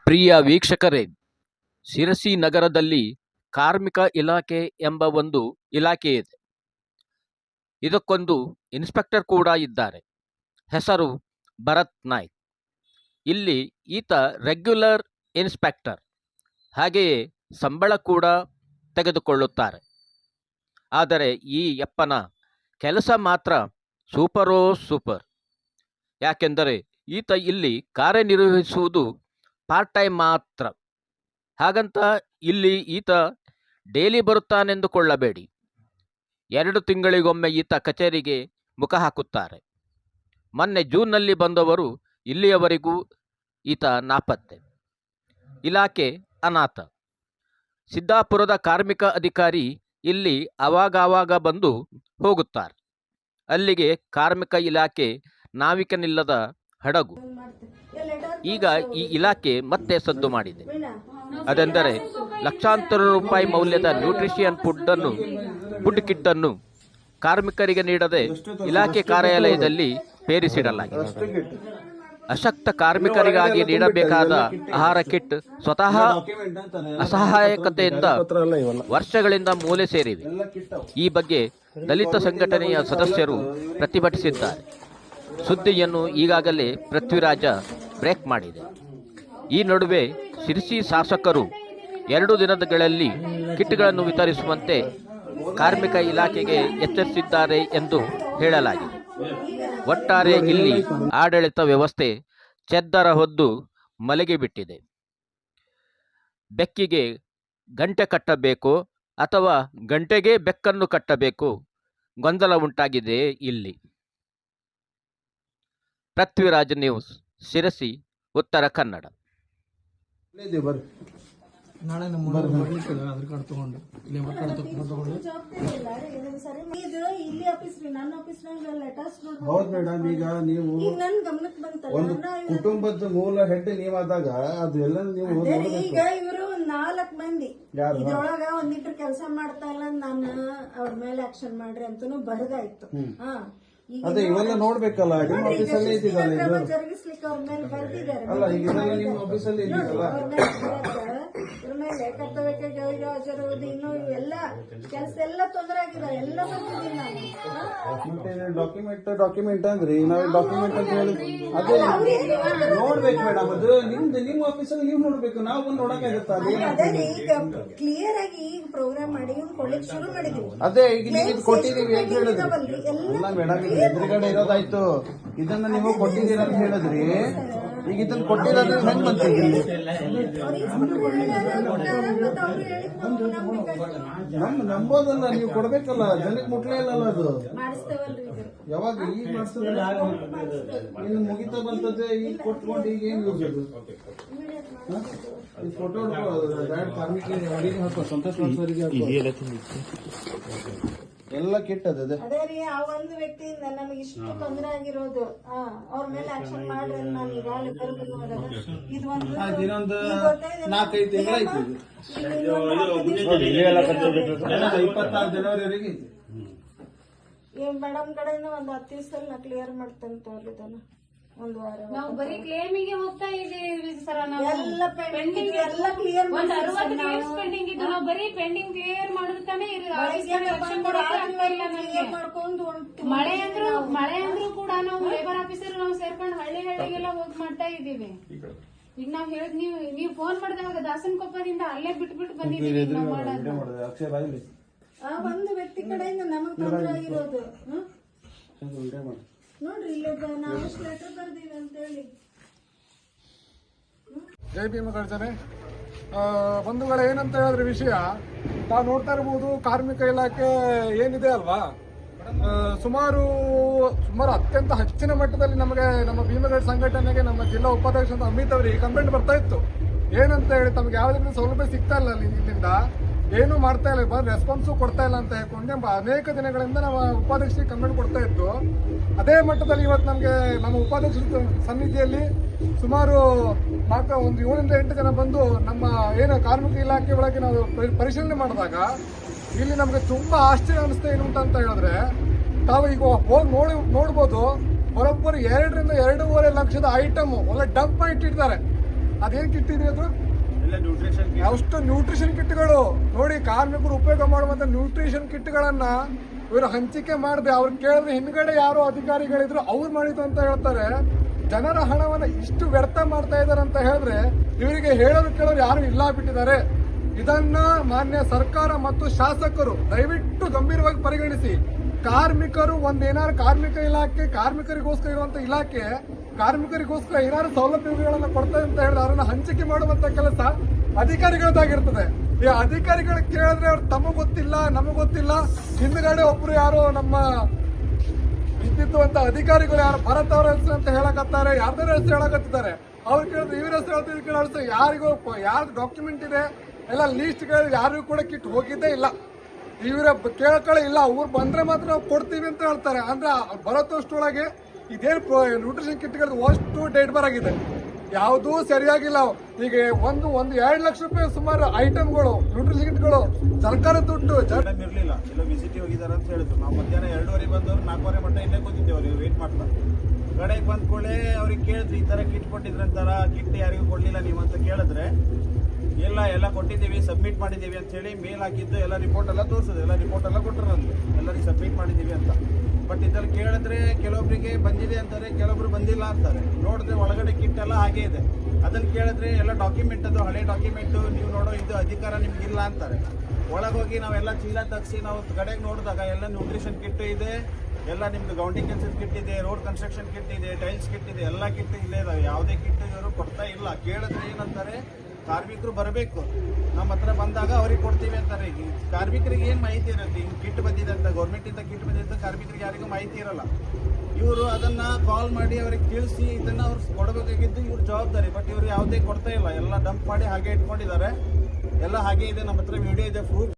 ಪ್ರಿಯ ವೀಕ್ಷಕರೇ, ಶಿರಸಿ ನಗರದಲ್ಲಿ ಕಾರ್ಮಿಕ ಇಲಾಖೆ ಎಂಬ ಒಂದು ಇಲಾಖೆ ಇದೆ. ಇದಕ್ಕೊಂದು ಇನ್ಸ್ಪೆಕ್ಟರ್ ಕೂಡ ಇದ್ದಾರೆ. ಹೆಸರು ಭರತ್ ನಾಯ್ಕ್. ಇಲ್ಲಿ ಈತ ರೆಗ್ಯುಲರ್ ಇನ್ಸ್ಪೆಕ್ಟರ್. ಹಾಗೆಯೇ ಸಂಬಳ ಕೂಡ ತೆಗೆದುಕೊಳ್ಳುತ್ತಾರೆ. ಆದರೆ ಈ ಯಪ್ಪನ ಕೆಲಸ ಮಾತ್ರ ಸೂಪರೋ ಸೂಪರ್. ಯಾಕೆಂದರೆ ಈತ ಇಲ್ಲಿ ಕಾರ್ಯನಿರ್ವಹಿಸುವುದು ಪಾರ್ಟ್ ಟೈಮ್ ಮಾತ್ರ. ಹಾಗಂತ ಇಲ್ಲಿ ಈತ ಡೈಲಿ ಬರುತ್ತಾನೆಂದುಕೊಳ್ಳಬೇಡಿ. 2 ತಿಂಗಳಿಗೊಮ್ಮೆ ಈತ ಕಚೇರಿಗೆ ಮುಖ ಹಾಕುತ್ತಾರೆ. ಮೊನ್ನೆ ಜೂನ್ನಲ್ಲಿ ಬಂದವರು ಇಲ್ಲಿಯವರೆಗೂ ಈತ ನಾಪತ್ತೆ. ಇಲಾಖೆ ಅನಾಥ. ಸಿದ್ದಾಪುರದ ಕಾರ್ಮಿಕ ಅಧಿಕಾರಿ ಇಲ್ಲಿ ಆವಾಗ ಬಂದು ಹೋಗುತ್ತಾರೆ. ಅಲ್ಲಿಗೆ ಕಾರ್ಮಿಕ ಇಲಾಖೆ ನಾವಿಕನಿಲ್ಲದ ಹಡಗು. ಈಗ ಈ ಇಲಾಖೆ ಮತ್ತೆ ಸದ್ದು ಮಾಡಿದೆ. ಅದೆಂದರೆ ಲಕ್ಷಾಂತರ ರೂಪಾಯಿ ಮೌಲ್ಯದ ನ್ಯೂಟ್ರಿಷಿಯನ್ ಫುಡ್ ಕಿಟ್ ಅನ್ನು ಕಾರ್ಮಿಕರಿಗೆ ನೀಡದೆ ಇಲಾಖೆ ಕಾರ್ಯಾಲಯದಲ್ಲಿ ಪೇರಿಸಿಡಲಾಗಿದೆ. ಅಶಕ್ತ ಕಾರ್ಮಿಕರಿಗಾಗಿ ನೀಡಬೇಕಾದ ಆಹಾರ ಕಿಟ್ ಸ್ವತಃ ಅಸಹಾಯಕತೆಯಿಂದ ವರ್ಷಗಳಿಂದ ಮೂಲೆ ಸೇರಿವೆ. ಈ ಬಗ್ಗೆ ದಲಿತ ಸಂಘಟನೆಯ ಸದಸ್ಯರು ಪ್ರತಿಭಟಿಸಿದ್ದಾರೆ. ಸುದ್ದಿಯನ್ನು ಈಗಾಗಲೇ ಪೃಥ್ವಿರಾಜ ಬ್ರೇಕ್ ಮಾಡಿದೆ. ಈ ನಡುವೆ ಶಿರಸಿ ಶಾಸಕರು 2 ದಿನಗಳಲ್ಲಿ ಕಿಟ್ಗಳನ್ನು ವಿತರಿಸುವಂತೆ ಕಾರ್ಮಿಕ ಇಲಾಖೆಗೆ ಎಚ್ಚರಿಸಿದ್ದಾರೆ ಎಂದು ಹೇಳಲಾಗಿದೆ. ಒಟ್ಟಾರೆ ಇಲ್ಲಿ ಆಡಳಿತ ವ್ಯವಸ್ಥೆ ಚೆದ್ದರ ಹೊದ್ದು ಮಲಗಿಬಿಟ್ಟಿದೆ. ಬೆಕ್ಕಿಗೆ ಗಂಟೆ ಕಟ್ಟಬೇಕು ಅಥವಾ ಗಂಟೆಗೆ ಬೆಕ್ಕನ್ನು ಕಟ್ಟಬೇಕು, ಗೊಂದಲ ಉಂಟಾಗಿದೆ ಇಲ್ಲಿ. ಪೃಥ್ವಿರಾಜ್ ನ್ಯೂಸ್, ಶಿರಸಿ, ಉತ್ತರ ಕನ್ನಡ. ನಾಳೆ ನಮ್ಮ ಆಧಾರ್ ಕಾರ್ಡ್ ತಗೊಂಡು ಲೇಬರ್ ಕಾರ್ಡ್ ತಗೊಂಡು ಹೌದು ಮೇಡಮ್. ಈಗ ನೀವು ಒಂದು ಕುಟುಂಬದ ಮೂಲ ಹೆಡ್ ನೀವಾದಾಗ ಅದು ಎಲ್ಲ ನೀವು ಈಗ ಇವರು 4 ಮಂದಿ ಇದ್ರೊಳಗ ಒಂದಿಟ್ರು ಕೆಲಸ ಮಾಡ್ತಾ ಇಲ್ಲ, ನಾನು ಅವ್ರ ಮೇಲೆ ಆಕ್ಷನ್ ಮಾಡ್ರಿ ಅಂತನೂ ಬರದಾಯ್ತು. ಅದೇ ಇವೆಲ್ಲ ನೋಡ್ಬೇಕಲ್ಲ, ನಿಮ್ಮ ಆಫೀಸಲ್ಲೇ ಇದ್ದಿದ್ದಲ್ಲ ಜರುಗಿಸ್ಲಿಕ್ಕೆ ಅವ್ರ ಮೇಲೆ ಬರ್ದಿದ್ದಾರೆ. ಅಲ್ಲ, ಈಗ ಇದೆಲ್ಲ ನಿಮ್ಮ ಆಫೀಸಲ್ಲಿ ಇದ್ದಿದ್ದಲ್ಲ. ಇದ್ರ ಮೇಲೆ ಕರ್ತವ್ಯಕ್ಕೆ ಗೈರು ಹಾಜರುವುದು, ಇನ್ನು ಎಲ್ಲ ಕೆಲಸ ಎಲ್ಲ ತೊಂದರೆ ಆಗಿದೆ. ಎಲ್ಲ ಬರ್ತಿದ್ದೀನಿ ನಾನು. ಡಾಕ್ಯುಮೆಂಟ್ ಅಂದ್ರಿ ನಾವು ಡಾಕ್ಯುಮೆಂಟ್ ಅಂತ ಹೇಳಿ ಅದೇ ನೋಡ್ಬೇಕು ಮೇಡಮ್. ಅದು ನಿಮ್ಮ ಆಫೀಸಲ್ಲಿ ನೀವು ನೋಡ್ಬೇಕು, ನಾವು ಬಂದು ನೋಡಕ್ಕಾಗತ್ತ? ಅದೇ ಈಗ ಕ್ಲಿಯರ್ ಆಗಿ ಈಗ ಪ್ರೋಗ್ರಾಮ್ ಮಾಡಿ ಕೊಡ್ಲಿಕ್ಕೆ ಶುರು ಮಾಡಿದೀವಿ. ಅದೇ ಈಗ ನೀವು ಕೊಟ್ಟಿದೀವಿ ಅಂತ ಹೇಳಿದ್ರಿ. ಎಲ್ಲ ಮೇಡಮ್ ಈಗ ಎದುರುಗಡೆ ಇರೋದಾಯ್ತು, ಇದನ್ನ ನೀವು ಕೊಟ್ಟಿದ್ದೀರ ಅಂತ ಹೇಳಿದ್ರಿ. ಈಗ ಇದನ್ನ ಕೊಟ್ಟಿರೋದ್ರೆ ಹೆಂಗ್ ಬಂತಿದ್ರಿ? ನಂಬೋದಲ್ಲ, ನೀವು ಕೊಡ್ಬೇಕಲ್ಲ, ಜನಕ್ಕೆ ಮುಟ್ಲೇ ಇಲ್ಲಲ್ಲ. ಅದು ಯಾವಾಗ ಈಗ ಮಾಡಿಸಿದ್ರೆ ಇನ್ನು ಮುಗಿತಾ ಬಂತದ್ದೆ. ಈಗ ಕೊಟ್ಕೊಂಡು ಈಗ ಏನ್ ಯೂಸ್ ಅದು? ಫೋಟೋ ಕಾರ್ಮಿಕ ಹಾಕೋ ಸಂತೋಷ್ ಎಲ್ಲ ಕೆಟ್ಟದ. ಅದೇ ರೀ, ಆ ಒಂದು ವ್ಯಕ್ತಿಯಿಂದ ನಮಗೆ ಇಷ್ಟು ತೊಂದರೆ ಆಗಿರೋದು. ಅವ್ರ ಮೇಲೆ ಆಕ್ಷನ್ ಮಾಡ್ರಿ ಅಂತ ನಾನು ಈಗಾಗಲೇ ಇದೊಂದು 4-5 ತಿಂಗಳಾಯ್ತು. 26 ಜನವರಿವರೆಗೆ ಐತಿ. ಮೇಡಮ್ ಕಡೆಯಿಂದ ಒಂದು 10 ದಿವಸದಲ್ಲಿ ನಾ ಕ್ಲಿಯರ್ ಮಾಡ್ತೇನೆ ತೋರ್ಲಿದ್ದಾನ. ಒಂದು ವಾರ ನಾವು ಬರೀ ಕ್ಲೇಮಿಗೆ ಹೋಗ್ತಾ ಇದೀವಿ ಸರ್. ಎಲ್ಲ ಪೆಂಡಿಂಗ್ ಎಲ್ಲ ಕ್ಲಿಯರ್ ಒಂದು 60 ಡೇಸ್ ಪೆಂಡಿಂಗ್ ಇದ್ದು ನಾವು ಬರೀ ಪೆಂಡಿಂಗ್ ಕ್ಲಿಯರ್ ಮಾಡೋದಕ್ಕಾನೆ ಮಳೆ ಅಂದ್ರೂ ಕೂಡ ನಾವು ಲೇಬರ್ ಆಫೀಸರ್ ನಾವು ಸೇರ್ಕೊಂಡು ಹಳ್ಳಿಗೆಲ್ಲ ಹೋಗಿ ಮಾಡ್ತಾ ಇದೀವಿ. ಈಗ ನಾವ್ ಹೇಳಿದ್ ನೀವು ಫೋನ್ ಮಾಡಿದಾಗ ದಾಸನಕೊಪ್ಪದಿಂದ ಅಲ್ಲೇ ಬಿಟ್ಬಿಟ್ಟು ಬಂದಿದ್ದೀವಿ. ಒಂದು ವ್ಯಕ್ತಿ ಕಡೆಯಿಂದ ನಮಗ್ ತೊಂದರೆ ಆಗಿರೋದು ನೋಡ್ರಿ. ಇಲ್ಲ ನಾವು ಎಷ್ಟು ಲೆಟರ್ ಬರ್ದೀವಿ ಅಂತ ಹೇಳಿ. ಜೈ ಭೀಮ ಗರ್ಜನೆ. ಬಂಧುಗಳೇ, ಏನಂತ ಹೇಳಿದ್ರೆ ವಿಷಯ ನಾವು ನೋಡ್ತಾ ಇರಬಹುದು. ಕಾರ್ಮಿಕ ಇಲಾಖೆ ಏನಿದೆ ಅಲ್ವಾ, ಸುಮಾರು ಅತ್ಯಂತ ಹೆಚ್ಚಿನ ಮಟ್ಟದಲ್ಲಿ ನಮಗೆ ನಮ್ಮ ಭೀಮಗಢ ಸಂಘಟನೆಗೆ ನಮ್ಮ ಜಿಲ್ಲಾ ಉಪಾಧ್ಯಕ್ಷ ಅಮಿತ್ ಅವರಿಗೆ ಕಂಪ್ಲೇಂಟ್ ಬರ್ತಾ ಇತ್ತು. ಏನಂತ ಹೇಳಿ ತಮಗೆ ಯಾವುದೇ ರೀತಿ ಸೌಲಭ್ಯ ಸಿಗ್ತಾ ಇಲ್ಲ, ಇಲ್ಲಿಂದ ಏನು ಮಾಡ್ತಾ ಇಲ್ಲ, ರೆಸ್ಪಾನ್ಸು ಕೊಡ್ತಾ ಇಲ್ಲ ಅಂತ ಹೇಳ್ಕೊಂಡು ಅನೇಕ ದಿನಗಳಿಂದ ನಾವು ಉಪಾಧ್ಯಕ್ಷರಿಗೆ ಕಂಪ್ಲೇಂಟ್ ಕೊಡ್ತಾ ಇತ್ತು. ಅದೇ ಮಟ್ಟದಲ್ಲಿ ಇವತ್ತು ನಮಗೆ ನಮ್ಮ ಉಪಾಧ್ಯಕ್ಷ ಸಮಿತಿಯಲ್ಲಿ ಸುಮಾರು ಒಂದು 7 ರಿಂದ 8 ಜನ ಬಂದು ನಮ್ಮ ಏನು ಕಾರ್ಮಿಕ ಇಲಾಖೆ ಒಳಗೆ ನಾವು ಪರಿಶೀಲನೆ ಮಾಡಿದಾಗ ಇಲ್ಲಿ ನಮಗೆ ತುಂಬಾ ಆಶ್ಚರ್ಯ ಅನಿಸ್ತಾ ಏನು ಅಂತ ಹೇಳಿದ್ರೆ, ತಾವು ಈಗ ಹೋಗಿ ನೋಡ್ಬೋದು, ಬರೋಬ್ಬರಿ 2 ರಿಂದ 2.5 ಲಕ್ಷದ ಐಟಮ್ ಒಳ್ಳೆ ಡಂಪ್ ಮಾಡಿ ಇಟ್ಟಿದ್ದಾರೆ. ಅದೇನ್ ಕಿಟ್ ಇದೆ ಅದು? ಅಷ್ಟು ನ್ಯೂಟ್ರಿಷನ್ ಕಿಟ್ಗಳು ನೋಡಿ, ಕಾರ್ಮಿಕರು ಉಪಯೋಗ ಮಾಡುವಂತ ನ್ಯೂಟ್ರಿಷನ್ ಕಿಟ್ಗಳನ್ನ ಇವರು ಹಂಚಿಕೆ ಮಾಡದೆ, ಅವ್ರು ಕೇಳಿದ್ರೆ ಹಿಂದ್ಗಡೆ ಯಾರೋ ಅಧಿಕಾರಿಗಳಿದ್ರು ಅವ್ರು ಮಾಡಿದ್ರು ಅಂತ ಹೇಳ್ತಾರೆ. ಜನರ ಹಣವನ್ನ ಇಷ್ಟು ವ್ಯರ್ಥ ಮಾಡ್ತಾ ಇದಾರೆ ಅಂತ ಹೇಳಿದ್ರೆ ಇವರಿಗೆ ಹೇಳೋದು ಕೇಳೋರು ಯಾರು ಇಲ್ಲ ಬಿಟ್ಟಿದ್ದಾರೆ. ಇದನ್ನ ಮಾನ್ಯ ಸರ್ಕಾರ ಮತ್ತು ಶಾಸಕರು ದಯವಿಟ್ಟು ಗಂಭೀರವಾಗಿ ಪರಿಗಣಿಸಿ. ಕಾರ್ಮಿಕರು ಒಂದೇನಾದ್ರು ಕಾರ್ಮಿಕ ಇಲಾಖೆ ಕಾರ್ಮಿಕರಿಗೋಸ್ಕರ ಇರುವಂತ ಇಲಾಖೆ ಕಾರ್ಮಿಕರಿಗೋಸ್ಕರ ಏನಾದ್ರು ಸೌಲಭ್ಯಗಳನ್ನ ಕೊಡ್ತಾರೆ ಅಂತ ಹೇಳಿದ್ರೆ ಅವರನ್ನ ಹಂಚಿಕೆ ಮಾಡುವಂತ ಕೆಲಸ ಅಧಿಕಾರಿಗಳದ್ದಾಗಿರ್ತದೆ. ಈ ಅಧಿಕಾರಿಗಳು ಕೇಳಿದ್ರೆ ಅವ್ರು ತಮಗ್ ಗೊತ್ತಿಲ್ಲ ನಮಗ್ ಗೊತ್ತಿಲ್ಲ, ಹಿಂದ್ಗಡೆ ಒಬ್ರು ಯಾರೋ ನಮ್ಮ ಇದ್ದಿದ್ದು ಅಂತ ಅಧಿಕಾರಿಗಳು ಯಾರು ಭರತ್ ಅವ್ರ ಹೆಸರು ಅಂತ ಹೇಳಕತ್ತಾರೆ, ಯಾರ್ದಾರ ಹೆಸರು ಹೇಳಕತ್ತಿದ್ದಾರೆ. ಅವ್ರು ಕೇಳಿದ್ರೆ ಇವ್ರ ಹೆಸರು ಹೇಳ್ತಿದ್ರು, ಯಾರಿಗೂ ಯಾರ್ದು ಡಾಕ್ಯುಮೆಂಟ್ ಇದೆ ಎಲ್ಲ ಲೀಸ್ಟ್ ಯಾರಿಗೂ ಕೂಡ ಕಿಟ್ ಹೋಗಿದ್ದೇ ಇಲ್ಲ. ಇವರ ಕೇಳ್ಕೊಳ್ಳೆ ಇಲ್ಲ, ಅವ್ರು ಬಂದ್ರೆ ಮಾತ್ರ ನಾವು ಕೊಡ್ತೀವಿ ಅಂತ ಹೇಳ್ತಾರೆ. ಅಂದ್ರೆ ಬರೋತ್ತಷ್ಟೊಳಗೆ ಇದೇನು ನ್ಯೂಟ್ರಿಷನ್ ಕಿಟ್ಗಳು ಅಷ್ಟು ಡೇಟ್ ಬರಾಗಿದೆ, ಯಾವುದೂ ಸರಿಯಾಗಿಲ್ಲ. ಈಗ ಒಂದು 2 ಲಕ್ಷ ರೂಪಾಯಿ ಸುಮಾರು ಐಟಮ್ಗಳು ನ್ಯೂಟ್ರಿಷನ್ ಕಿಟ್ಗಳು ಸರ್ಕಾರ ದುಡ್ಡು ಇರ್ಲಿಲ್ಲ. ಎಲ್ಲ ವಿಸಿಟ್ ಹೋಗಿದಾರೆ ಅಂತ ಹೇಳಿದ್ರು. ನಾವು ಮಧ್ಯಾಹ್ನ 2:30 ಬಂದವ್ರು 4:30 ಮಟ್ಟ ಇಲ್ಲೇ ಕೂತಿದ್ದೇವೆ, ಅವ್ರಿಗೆ ವೇಟ್ ಮಾಡ್ತಾ. ಕಡೆಗೆ ಬಂದ ಕೂಡಲೇ ಅವ್ರಿಗೆ ಕೇಳಿದ್ರಿ, ಈ ತರ ಕಿಟ್ ಕೊಟ್ಟಿದ್ರಂತಾರ, ಕಿಟ್ ಯಾರಿಗೂ ಕೊಡ್ಲಿಲ್ಲ ನೀವು ಅಂತ ಕೇಳಿದ್ರೆ, ಎಲ್ಲ ಕೊಟ್ಟಿದ್ದೀವಿ, ಸಬ್ಮಿಟ್ ಮಾಡಿದ್ದೀವಿ ಅಂತ ಹೇಳಿ ಮೇಲ್ ಹಾಕಿದ್ದು ಎಲ್ಲ ರಿಪೋರ್ಟ್ ಎಲ್ಲ ತೋರಿಸಿದ್ರು. ಎಲ್ಲ ರಿಪೋರ್ಟ್ ಎಲ್ಲ ಕೊಟ್ಟರು ನಮ್ಗೆ, ಎಲ್ಲರಿಗೆ ಸಬ್ಮಿಟ್ ಮಾಡಿದ್ದೀವಿ ಅಂತ. ಬಟ್ ಇದ್ರಲ್ಲಿ ಕೇಳಿದ್ರೆ ಕೆಲವೊಬ್ಬರಿಗೆ ಬಂದಿದೆ ಅಂತಾರೆ, ಕೆಲವೊಬ್ರು ಬಂದಿಲ್ಲ ಅಂತಾರೆ. ನೋಡಿದ್ರೆ ಒಳಗಡೆ ಕಿಟ್ ಎಲ್ಲ ಹಾಗೆ ಇದೆ. ಅದನ್ನ ಕೇಳಿದ್ರೆ ಎಲ್ಲ ಡಾಕ್ಯುಮೆಂಟ್, ಅದು ಹಳೆ ಡಾಕ್ಯುಮೆಂಟ್, ನೀವು ನೋಡೋ ಇದು ಅಧಿಕಾರ ನಿಮ್ಗಿಲ್ಲ ಅಂತಾರೆ. ಒಳಗೋಗಿ ನಾವೆಲ್ಲ ಚೀಲ ತಗ್ಸಿ ನಾವು ಕಡೆಗೆ ನೋಡಿದಾಗ ಎಲ್ಲ ನ್ಯೂಟ್ರಿಷನ್ ಕಿಟ್ ಇದೆ, ಎಲ್ಲ ನಿಮ್ದು ಗೌಂಡಿಂಗ್ ಕೆಲಸದ ಕಿಟ್ ಇದೆ, ರೋಡ್ ಕನ್ಸ್ಟ್ರಕ್ಷನ್ ಕಿಟ್ ಇದೆ, ಟೈಲ್ಸ್ ಕಿಟ್ ಇದೆ, ಎಲ್ಲ ಕಿಟ್ ಇಲ್ಲೇ ಇದಾವೆ. ಯಾವುದೇ ಕಿಟ್ ಇವರು ಕೊಡ್ತಾ ಇಲ್ಲ. ಕೇಳಿದ್ರೆ ಏನಂತಾರೆ, ಕಾರ್ಮಿಕರು ಬರಬೇಕು, ನಮ್ಮ ಹತ್ರ ಬಂದಾಗ ಅವ್ರಿಗೆ ಕೊಡ್ತೀವಿ ಅಂತಾರೆ. ಕಾರ್ಮಿಕರಿಗೆ ಏನು ಮಾಹಿತಿ ಇರುತ್ತೆ, ಹಿಂಗೆ ಕಿಟ್ ಬಂದಿದೆ ಅಂತ, ಗೌರ್ಮೆಂಟಿಂದ ಕಿಟ್ ಬಂದಿದೆ ಅಂತ ಕಾರ್ಮಿಕರಿಗೆ ಯಾರಿಗೂ ಮಾಹಿತಿ ಇರಲ್ಲ. ಇವರು ಅದನ್ನ ಕಾಲ್ ಮಾಡಿ ಅವ್ರಿಗೆ ತಿಳಿಸಿ ಇದನ್ನ ಅವ್ರು ಕೊಡಬೇಕಾಗಿದ್ದು ಇವ್ರ ಜವಾಬ್ದಾರಿ. ಬಟ್ ಇವರು ಯಾವುದೇ ಕೊಡ್ತಾ ಇಲ್ಲ, ಎಲ್ಲ ಡಂಪ್ ಮಾಡಿ ಹಾಗೆ ಇಟ್ಕೊಂಡಿದ್ದಾರೆ. ಎಲ್ಲ ಹಾಗೆ ಇದೆ, ನಮ್ಮ ಹತ್ರ ವಿಡಿಯೋ ಇದೆ, ಪ್ರೂಫ್